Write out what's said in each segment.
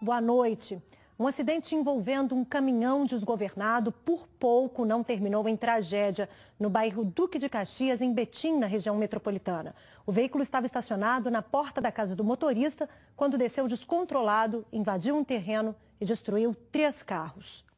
Boa noite. Um acidente envolvendo um caminhão desgovernado por pouco não terminou em tragédia no bairro Duque de Caxias, em Betim, na região metropolitana. O veículo estava estacionado na porta da casa do motorista quando desceu descontrolado, invadiu um terreno e destruiu 3 carros.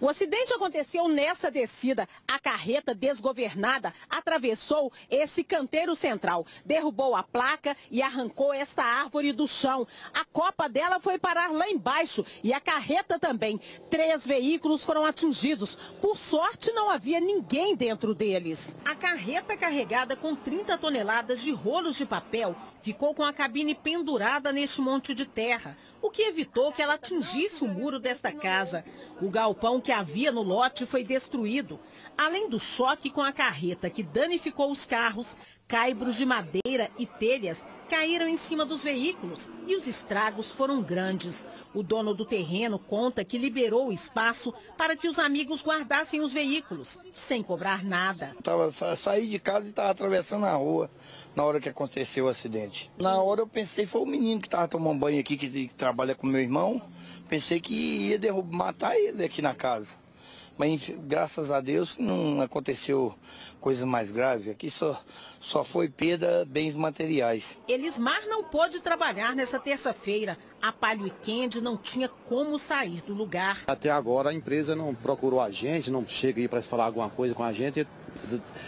O acidente aconteceu nessa descida. A carreta desgovernada atravessou esse canteiro central, derrubou a placa e arrancou essa árvore do chão. A copa dela foi parar lá embaixo e a carreta também. 3 veículos foram atingidos. Por sorte, não havia ninguém dentro deles. A carreta, carregada com 30 toneladas de rolos de papel, ficou com a cabine pendurada neste monte de terra, o que evitou que ela atingisse o muro desta casa. O galpão que havia no lote foi destruído. Além do choque com a carreta que danificou os carros, caibros de madeira e telhas caíram em cima dos veículos e os estragos foram grandes. O dono do terreno conta que liberou o espaço para que os amigos guardassem os veículos, sem cobrar nada. Saí de casa e estava atravessando a rua na hora que aconteceu o acidente. Na hora eu pensei, foi o menino que estava tomando banho aqui, que trabalha com meu irmão. Pensei que ia matar ele aqui na casa. Mas graças a Deus não aconteceu coisa mais grave. Aqui só foi perda de bens materiais. Elismar não pôde trabalhar nessa terça-feira. A Palio e Kendi não tinha como sair do lugar. Até agora a empresa não procurou a gente, não chega aí para falar alguma coisa com a gente,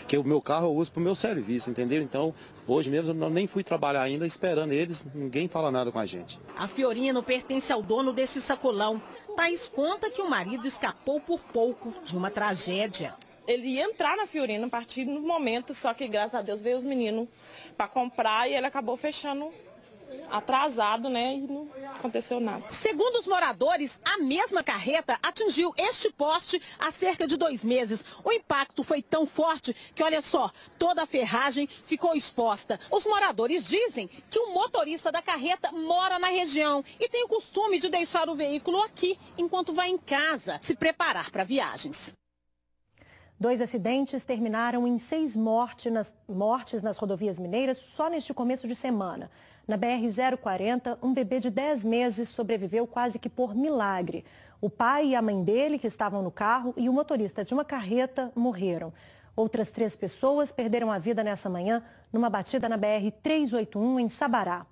que o meu carro eu uso para o meu serviço, entendeu? Então, hoje mesmo eu nem fui trabalhar ainda esperando eles, ninguém fala nada com a gente. A Fiorino pertence ao dono desse sacolão. Thaís conta que o marido escapou por pouco de uma tragédia. Ele ia entrar na Fiorino a partir do momento, só que graças a Deus veio os meninos para comprar e ele acabou fechando atrasado, né? E não aconteceu nada. Segundo os moradores, a mesma carreta atingiu este poste há cerca de 2 meses. O impacto foi tão forte que, olha só, toda a ferragem ficou exposta. Os moradores dizem que o motorista da carreta mora na região e tem o costume de deixar o veículo aqui enquanto vai em casa se preparar para viagens. 2 acidentes terminaram em 6 mortes nas rodovias mineiras só neste começo de semana. Na BR-040, um bebê de 10 meses sobreviveu quase que por milagre. O pai e a mãe dele, que estavam no carro, e o motorista de uma carreta morreram. Outras 3 pessoas perderam a vida nessa manhã numa batida na BR-381 em Sabará.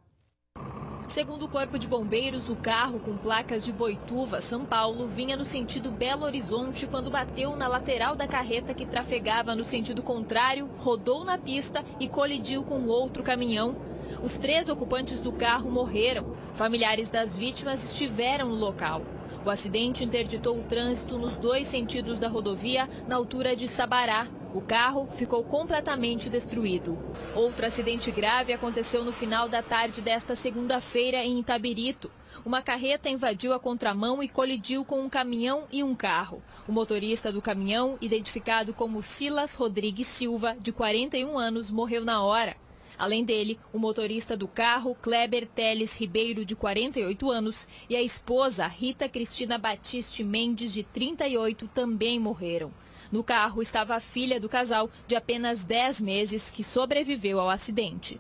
Segundo o Corpo de Bombeiros, o carro com placas de Boituva, São Paulo, vinha no sentido Belo Horizonte quando bateu na lateral da carreta que trafegava no sentido contrário, rodou na pista e colidiu com outro caminhão. Os 3 ocupantes do carro morreram. Familiares das vítimas estiveram no local. O acidente interditou o trânsito nos 2 sentidos da rodovia, na altura de Sabará. O carro ficou completamente destruído. Outro acidente grave aconteceu no final da tarde desta segunda-feira em Itabirito. Uma carreta invadiu a contramão e colidiu com um caminhão e um carro. O motorista do caminhão, identificado como Silas Rodrigues Silva, de 41 anos, morreu na hora. Além dele, o motorista do carro, Kleber Teles Ribeiro, de 48 anos, e a esposa, Rita Cristina Batiste Mendes, de 38, também morreram. No carro estava a filha do casal, de apenas 10 meses, que sobreviveu ao acidente.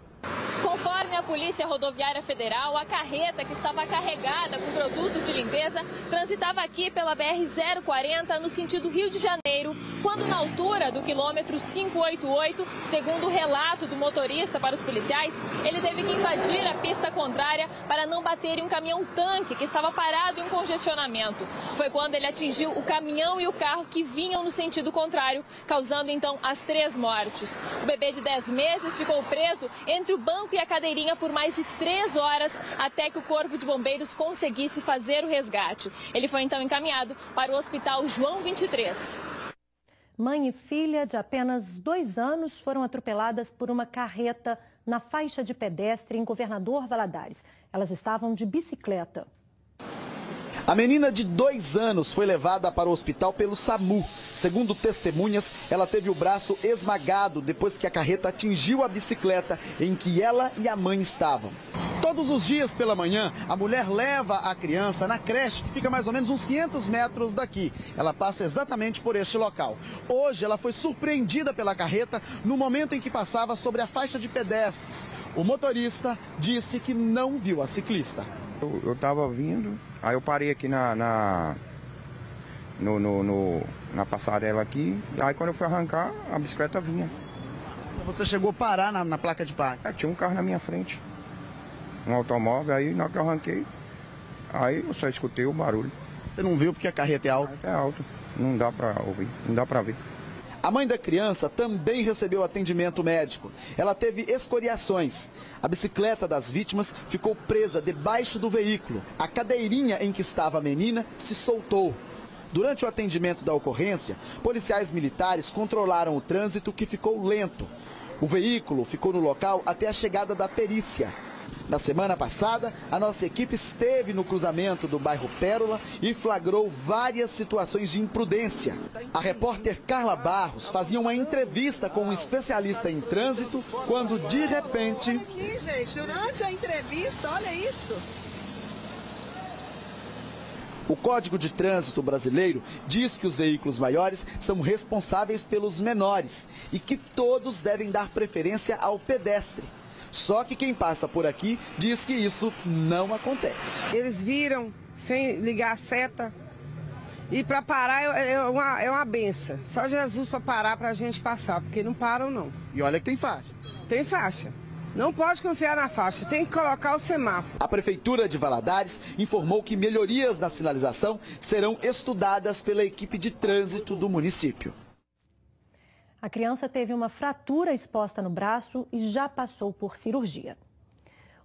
Conforme a Polícia Rodoviária Federal, a carreta que estava carregada com produtos de limpeza transitava aqui pela BR-040 no sentido Rio de Janeiro, quando na altura do quilômetro 588, segundo o relato do motorista para os policiais, ele teve que invadir a pista contrária para não bater em um caminhão-tanque que estava parado em um congestionamento. Foi quando ele atingiu o caminhão e o carro que vinham no sentido contrário, causando então as 3 mortes. O bebê de 10 meses ficou preso entre o banco e a cadeirinha por mais de 3 horas até que o Corpo de Bombeiros conseguisse fazer o resgate. Ele foi então encaminhado para o Hospital João 23. Mãe e filha de apenas 2 anos foram atropeladas por uma carreta na faixa de pedestre em Governador Valadares. Elas estavam de bicicleta. A menina de 2 anos foi levada para o hospital pelo SAMU. Segundo testemunhas, ela teve o braço esmagado depois que a carreta atingiu a bicicleta em que ela e a mãe estavam. Todos os dias pela manhã, a mulher leva a criança na creche, que fica mais ou menos uns 500 metros daqui. Ela passa exatamente por este local. Hoje, ela foi surpreendida pela carreta no momento em que passava sobre a faixa de pedestres. O motorista disse que não viu a ciclista. Eu tava vindo, aí eu parei aqui na passarela aqui, aí quando eu fui arrancar, a bicicleta vinha. Você chegou a parar na placa de parque? Tinha um carro na minha frente, um automóvel, aí na hora que eu arranquei, aí eu só escutei o barulho. Você não viu porque a carreta é alta? É alto, não dá pra ouvir, não dá pra ver. A mãe da criança também recebeu atendimento médico. Ela teve escoriações. A bicicleta das vítimas ficou presa debaixo do veículo. A cadeirinha em que estava a menina se soltou. Durante o atendimento da ocorrência, policiais militares controlaram o trânsito, que ficou lento. O veículo ficou no local até a chegada da perícia. Na semana passada, a nossa equipe esteve no cruzamento do bairro Pérola e flagrou várias situações de imprudência. A repórter Carla Barros fazia uma entrevista com um especialista em trânsito quando, de repente... Aqui, gente, durante a entrevista, olha isso. O Código de Trânsito brasileiro diz que os veículos maiores são responsáveis pelos menores e que todos devem dar preferência ao pedestre. Só que quem passa por aqui diz que isso não acontece. Eles viram sem ligar a seta e para parar é uma benção. Só Jesus para parar para a gente passar, porque não param não. E olha que tem faixa. Tem faixa. Não pode confiar na faixa, tem que colocar o semáforo. A Prefeitura de Valadares informou que melhorias na sinalização serão estudadas pela equipe de trânsito do município. A criança teve uma fratura exposta no braço e já passou por cirurgia.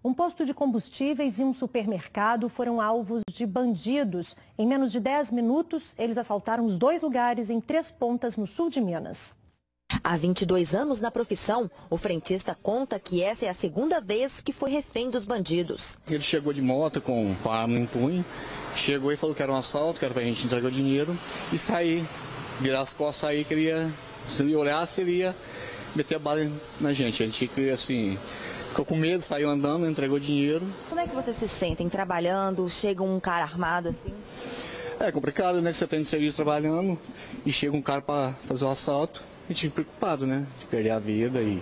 Um posto de combustíveis e um supermercado foram alvos de bandidos. Em menos de 10 minutos, eles assaltaram os 2 lugares em 3 pontas no sul de Minas. Há 22 anos na profissão, o frentista conta que essa é a 2ª vez que foi refém dos bandidos. Ele chegou de moto com a arma em punho, chegou e falou que era um assalto, que era pra gente entregar o dinheiro e sair, virar as costas, sair, queria... Se ele olhasse, ele ia meter a bala na gente. A gente, assim, ficou com medo, saiu andando, entregou dinheiro. Como é que vocês se sentem trabalhando? Chega um cara armado assim? É complicado, né? Que você tem de serviço trabalhando e chega um cara para fazer o assalto. A gente fica preocupado, né? De perder a vida e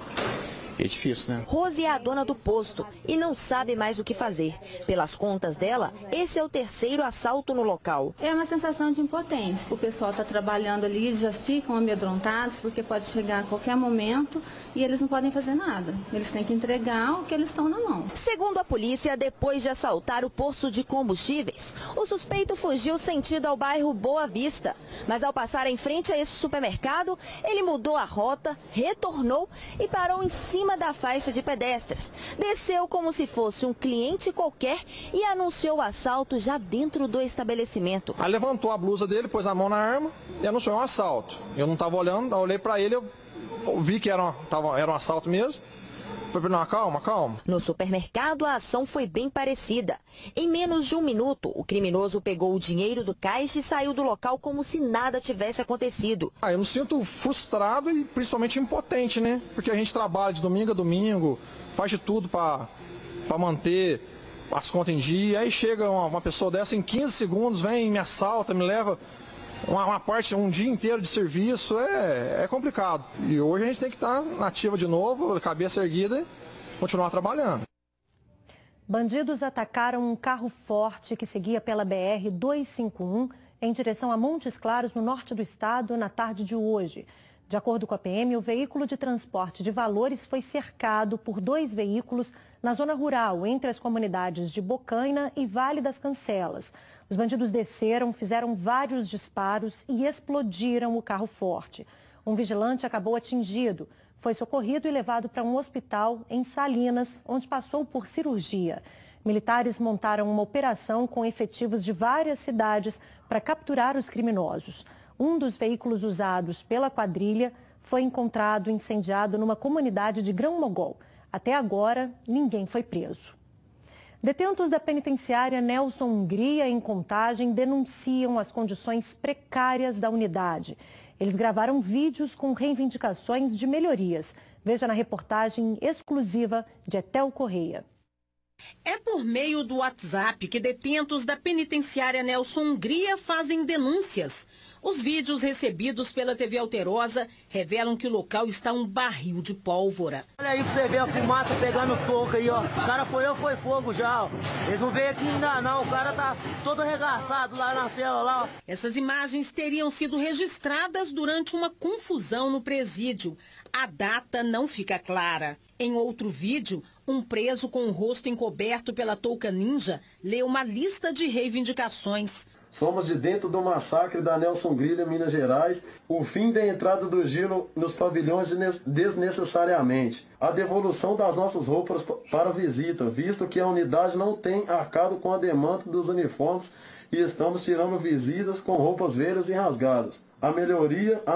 é difícil, né? Rose é a dona do posto e não sabe mais o que fazer. Pelas contas dela, esse é o 3º assalto no local. É uma sensação de impotência. O pessoal está trabalhando ali, já ficam amedrontados porque pode chegar a qualquer momento e eles não podem fazer nada. Eles têm que entregar o que eles estão na mão. Segundo a polícia, depois de assaltar o posto de combustíveis, o suspeito fugiu sentido ao bairro Boa Vista. Mas ao passar em frente a esse supermercado, ele mudou a rota, retornou e parou em cima da faixa de pedestres. Desceu como se fosse um cliente qualquer e anunciou o assalto já dentro do estabelecimento. Aí levantou a blusa dele, pôs a mão na arma e anunciou um assalto. Eu não estava olhando, eu olhei para ele, eu vi que era um assalto mesmo. Falei, não, calma, calma. No supermercado, a ação foi bem parecida. Em menos de 1 minuto, o criminoso pegou o dinheiro do caixa e saiu do local como se nada tivesse acontecido. Eu me sinto frustrado e principalmente impotente, né? Porque a gente trabalha de domingo a domingo, faz de tudo para manter as contas em dia. Aí chega uma pessoa dessa, em 15 segundos, vem, me assalta, me leva um dia inteiro de serviço. É complicado. E hoje a gente tem que estar nativa de novo, cabeça erguida e continuar trabalhando. Bandidos atacaram um carro forte que seguia pela BR-251 em direção a Montes Claros, no norte do estado, na tarde de hoje. De acordo com a PM, o veículo de transporte de valores foi cercado por 2 veículos na zona rural, entre as comunidades de Bocaina e Vale das Cancelas. Os bandidos desceram, fizeram vários disparos e explodiram o carro forte. Um vigilante acabou atingido. Foi socorrido e levado para um hospital em Salinas, onde passou por cirurgia. Militares montaram uma operação com efetivos de várias cidades para capturar os criminosos. Um dos veículos usados pela quadrilha foi encontrado incendiado numa comunidade de Grão-Mogol. Até agora, ninguém foi preso. Detentos da penitenciária Nelson Hungria, em Contagem, denunciam as condições precárias da unidade. Eles gravaram vídeos com reivindicações de melhorias. Veja na reportagem exclusiva de Etel Correia. É por meio do WhatsApp que detentos da penitenciária Nelson Hungria fazem denúncias. Os vídeos recebidos pela TV Alterosa revelam que o local está um barril de pólvora. Olha aí pra você ver a fumaça pegando toco aí, ó. O cara apoiou, foi fogo já, ó. Eles não veio aqui ainda não, o cara tá todo arregaçado lá na cela lá, ó. Essas imagens teriam sido registradas durante uma confusão no presídio. A data não fica clara. Em outro vídeo, um preso com o rosto encoberto pela touca ninja lê uma lista de reivindicações. Somos de dentro do massacre da Nelson Grilha, Minas Gerais, o fim da entrada do gelo nos pavilhões desnecessariamente, a devolução das nossas roupas para visita, visto que a unidade não tem arcado com a demanda dos uniformes e estamos tirando visitas com roupas velhas e rasgadas. A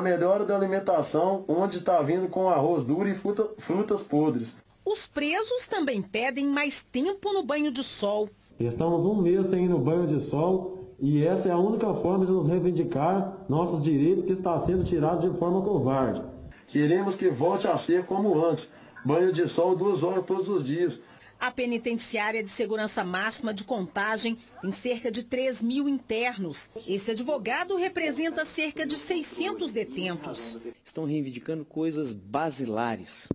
melhora da alimentação, onde está vindo com arroz duro e frutas podres. Os presos também pedem mais tempo no banho de sol. Estamos um mês sem ir no banho de sol e essa é a única forma de nos reivindicar nossos direitos que está sendo tirado de forma covarde. Queremos que volte a ser como antes, banho de sol 2 horas todos os dias. A penitenciária de segurança máxima de Contagem tem cerca de 3.000 internos. Esse advogado representa cerca de 600 detentos. Estão reivindicando coisas basilares.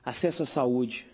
Acesso à saúde,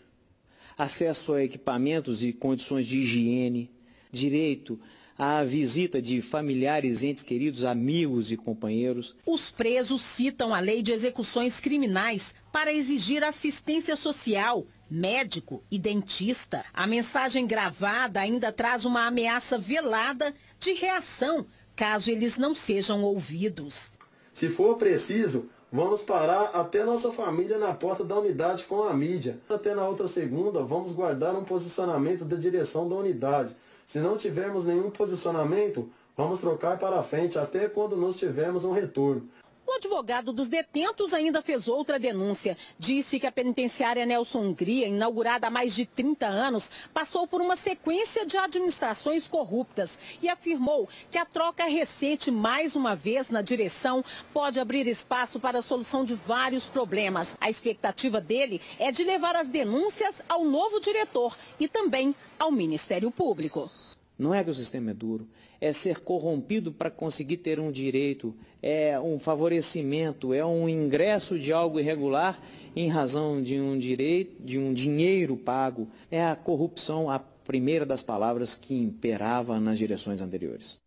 acesso a equipamentos e condições de higiene, direito à visita de familiares, entes queridos, amigos e companheiros. Os presos citam a lei de execuções criminais para exigir assistência social, médico e dentista. A mensagem gravada ainda traz uma ameaça velada de reação, caso eles não sejam ouvidos. Se for preciso, vamos parar até nossa família na porta da unidade com a mídia. Até na outra segunda, vamos guardar um posicionamento da direção da unidade. Se não tivermos nenhum posicionamento, vamos trocar para frente até quando nós tivermos um retorno. O advogado dos detentos ainda fez outra denúncia. Disse que a penitenciária Nelson Grilha, inaugurada há mais de 30 anos, passou por uma sequência de administrações corruptas e afirmou que a troca recente, mais uma vez, na direção, pode abrir espaço para a solução de vários problemas. A expectativa dele é de levar as denúncias ao novo diretor e também ao Ministério Público. Não é que o sistema é duro, é ser corrompido para conseguir ter um direito, é um favorecimento, é um ingresso de algo irregular em razão de um direito, de um dinheiro pago. É a corrupção, a primeira das palavras que imperava nas direções anteriores.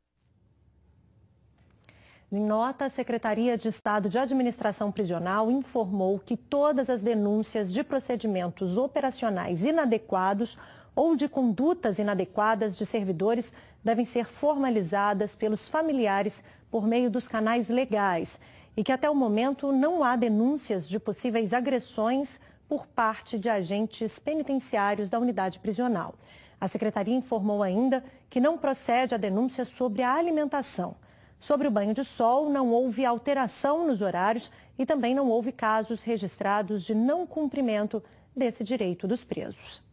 Em nota, a Secretaria de Estado de Administração Prisional informou que todas as denúncias de procedimentos operacionais inadequados ou de condutas inadequadas de servidores devem ser formalizadas pelos familiares por meio dos canais legais e que até o momento não há denúncias de possíveis agressões por parte de agentes penitenciários da unidade prisional. A Secretaria informou ainda que não procede a denúncia sobre a alimentação. Sobre o banho de sol, não houve alteração nos horários e também não houve casos registrados de não cumprimento desse direito dos presos.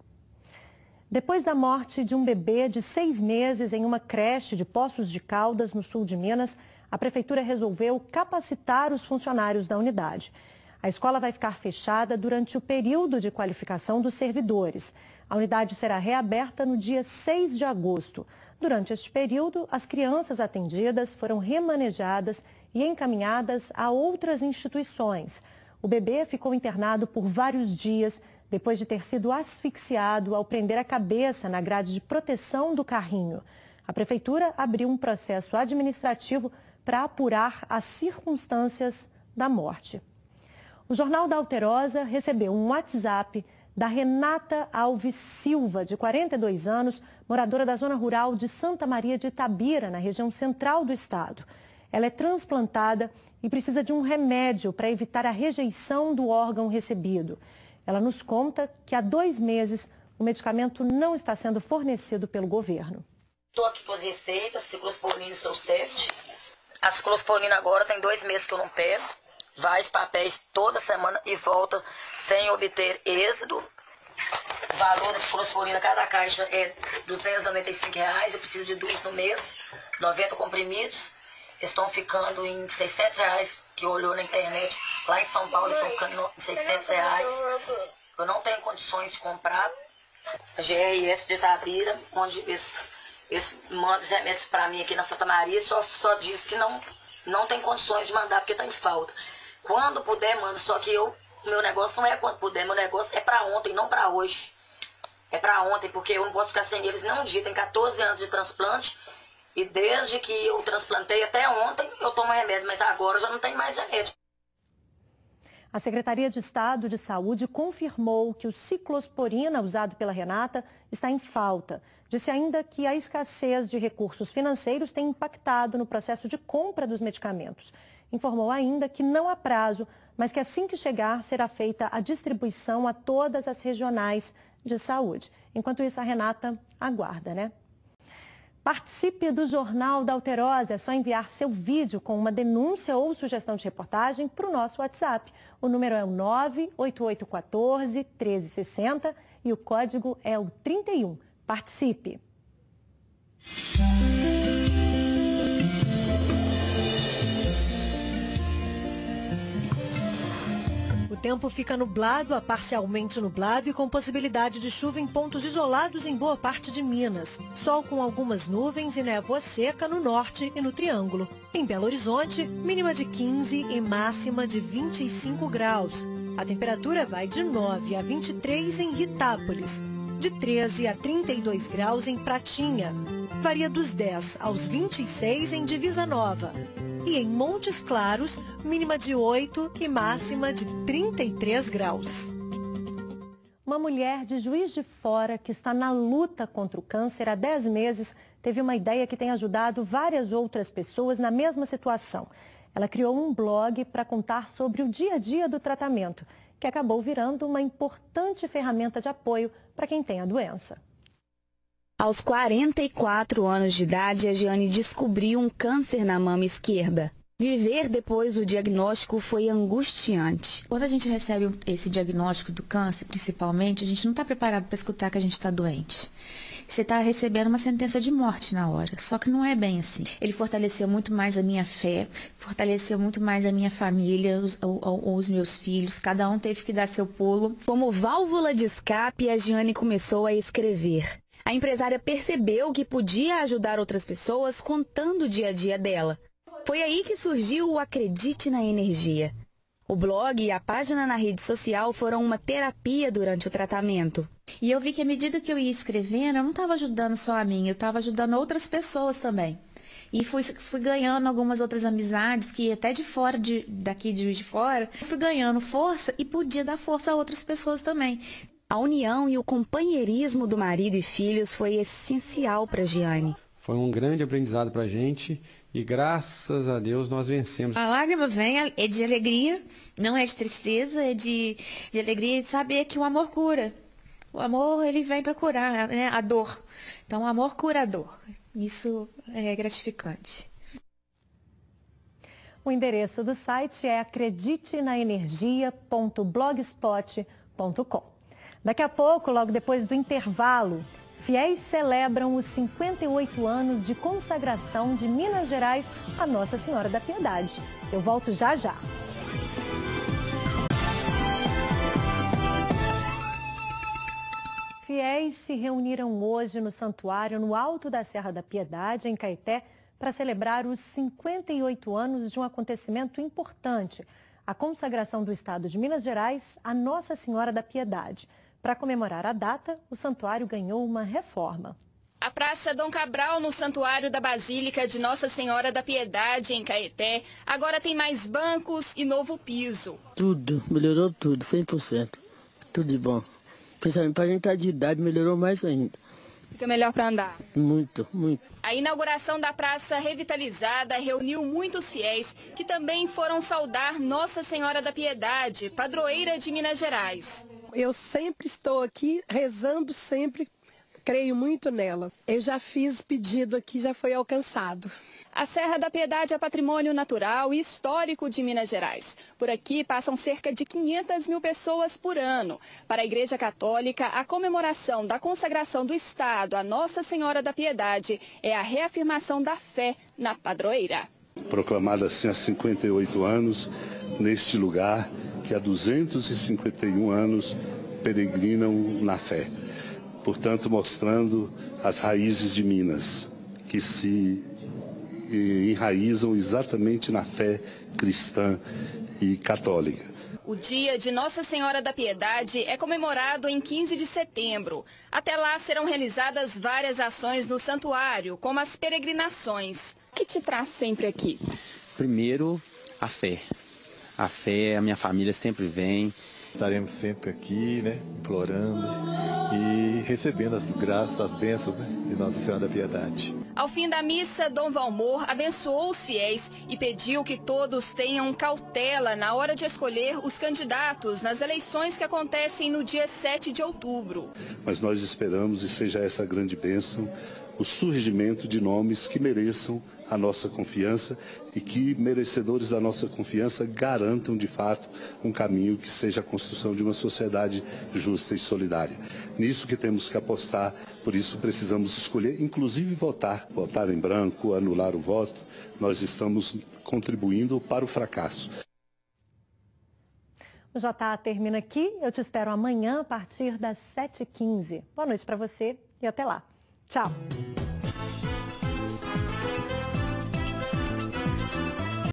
Depois da morte de um bebê de 6 meses em uma creche de Poços de Caldas, no sul de Minas, a prefeitura resolveu capacitar os funcionários da unidade. A escola vai ficar fechada durante o período de qualificação dos servidores. A unidade será reaberta no dia 6 de agosto. Durante este período, as crianças atendidas foram remanejadas e encaminhadas a outras instituições. O bebê ficou internado por vários dias, depois de ter sido asfixiado ao prender a cabeça na grade de proteção do carrinho. A prefeitura abriu um processo administrativo para apurar as circunstâncias da morte. O Jornal da Alterosa recebeu um WhatsApp da Renata Alves Silva, de 42 anos, moradora da zona rural de Santa Maria de Itabira, na região central do estado. Ela é transplantada e precisa de um remédio para evitar a rejeição do órgão recebido. Ela nos conta que há 2 meses o medicamento não está sendo fornecido pelo governo. Estou aqui com as receitas, ciclosporina e Sulcept. A ciclosporina agora tem 2 meses que eu não pego. Vários papéis toda semana e volta sem obter êxito. O valor da ciclosporina, cada caixa é R$ 295. Eu preciso de 2 no mês, 90 comprimidos. Estão ficando em R$ 600, que olhou na internet. Lá em São Paulo estão ficando em R$ 600. Eu não tenho condições de comprar. A GRS de Itabira, onde eles mandam os remédios para mim aqui na Santa Maria, só diz que não não tem condições de mandar porque está em falta. Quando puder, manda, só que meu negócio não é quando puder, meu negócio é para ontem, não para hoje. É para ontem, porque eu não posso ficar sem eles nem um dia. Tem 14 anos de transplante e desde que eu transplantei até ontem eu tomo remédio, mas agora eu já não tenho mais remédio. A Secretaria de Estado de Saúde confirmou que o ciclosporina usado pela Renata está em falta. Disse ainda que a escassez de recursos financeiros tem impactado no processo de compra dos medicamentos. Informou ainda que não há prazo, mas que assim que chegar será feita a distribuição a todas as regionais de saúde. Enquanto isso, a Renata aguarda, né? Participe do Jornal da Alterosa. É só enviar seu vídeo com uma denúncia ou sugestão de reportagem para o nosso WhatsApp. O número é o 98814-1360 e o código é o 31. Participe! O tempo fica nublado a parcialmente nublado e com possibilidade de chuva em pontos isolados em boa parte de Minas. Sol com algumas nuvens e névoa seca no norte e no Triângulo. Em Belo Horizonte, mínima de 15 e máxima de 25 graus. A temperatura vai de 9 a 23 em Ritápolis, de 13 a 32 graus em Pratinha. Varia dos 10 aos 26 em Divisa Nova. E em Montes Claros, mínima de 8 e máxima de 33 graus. Uma mulher de Juiz de Fora que está na luta contra o câncer há 10 meses teve uma ideia que tem ajudado várias outras pessoas na mesma situação. Ela criou um blog para contar sobre o dia a dia do tratamento, que acabou virando uma importante ferramenta de apoio para quem tem a doença. Aos 44 anos de idade, a Giane descobriu um câncer na mama esquerda. Viver depois do diagnóstico foi angustiante. Quando a gente recebe esse diagnóstico do câncer, principalmente, a gente não está preparado para escutar que a gente está doente. Você está recebendo uma sentença de morte na hora, só que não é bem assim. Ele fortaleceu muito mais a minha fé, fortaleceu muito mais a minha família, os meus filhos, cada um teve que dar seu pulo. Como válvula de escape, a Giane começou a escrever. A empresária percebeu que podia ajudar outras pessoas contando o dia a dia dela. Foi aí que surgiu o Acredite na Energia. O blog e a página na rede social foram uma terapia durante o tratamento. E eu vi que à medida que eu ia escrevendo, eu não estava ajudando só a mim, eu estava ajudando outras pessoas também. E fui ganhando algumas outras amizades que até de fora, daqui de Juiz de Fora, fui ganhando força e podia dar força a outras pessoas também. A união e o companheirismo do marido e filhos foi essencial para Giane. Foi um grande aprendizado para a gente e graças a Deus nós vencemos. A lágrima vem é de alegria, não é de tristeza, é de alegria de saber que o amor cura. O amor, ele vem para curar, né, a dor. Então, o amor cura a dor. Isso é gratificante. O endereço do site é acreditenaenergia.blogspot.com. Daqui a pouco, logo depois do intervalo, fiéis celebram os 58 anos de consagração de Minas Gerais a Nossa Senhora da Piedade. Eu volto já já. Fiéis se reuniram hoje no santuário no alto da Serra da Piedade, em Caeté, para celebrar os 58 anos de um acontecimento importante, a consagração do estado de Minas Gerais a Nossa Senhora da Piedade. Para comemorar a data, o santuário ganhou uma reforma. A Praça Dom Cabral, no Santuário da Basílica de Nossa Senhora da Piedade, em Caeté, agora tem mais bancos e novo piso. Tudo, melhorou tudo, 100%. Tudo de bom. Principalmente para a gente estar de idade, melhorou mais ainda. Fica melhor para andar? Muito, muito. A inauguração da praça revitalizada reuniu muitos fiéis que também foram saudar Nossa Senhora da Piedade, padroeira de Minas Gerais. Eu sempre estou aqui, rezando sempre, creio muito nela. Eu já fiz pedido aqui, já foi alcançado. A Serra da Piedade é patrimônio natural e histórico de Minas Gerais. Por aqui passam cerca de 500 mil pessoas por ano. Para a Igreja Católica, a comemoração da consagração do Estado a Nossa Senhora da Piedade é a reafirmação da fé na padroeira. Proclamada assim há 58 anos, neste lugar que há 251 anos peregrinam na fé. Portanto, mostrando as raízes de Minas, que se enraizam exatamente na fé cristã e católica. O dia de Nossa Senhora da Piedade é comemorado em 15 de setembro. Até lá serão realizadas várias ações no santuário, como as peregrinações. O que te traz sempre aqui? Primeiro, a fé. A fé, a minha família sempre vem. Estaremos sempre aqui, né, implorando e recebendo as graças, as bênçãos, né, de Nossa Senhora da Piedade. Ao fim da missa, Dom Valmor abençoou os fiéis e pediu que todos tenham cautela na hora de escolher os candidatos nas eleições que acontecem no dia 7 de outubro. Mas nós esperamos, e seja essa grande bênção, o surgimento de nomes que mereçam a nossa confiança e que, merecedores da nossa confiança, garantam de fato um caminho que seja a construção de uma sociedade justa e solidária. Nisso que temos que apostar, por isso precisamos escolher, inclusive votar em branco, anular o voto. Nós estamos contribuindo para o fracasso. O JA termina aqui. Eu te espero amanhã a partir das 7h15. Boa noite para você e até lá. Tchau.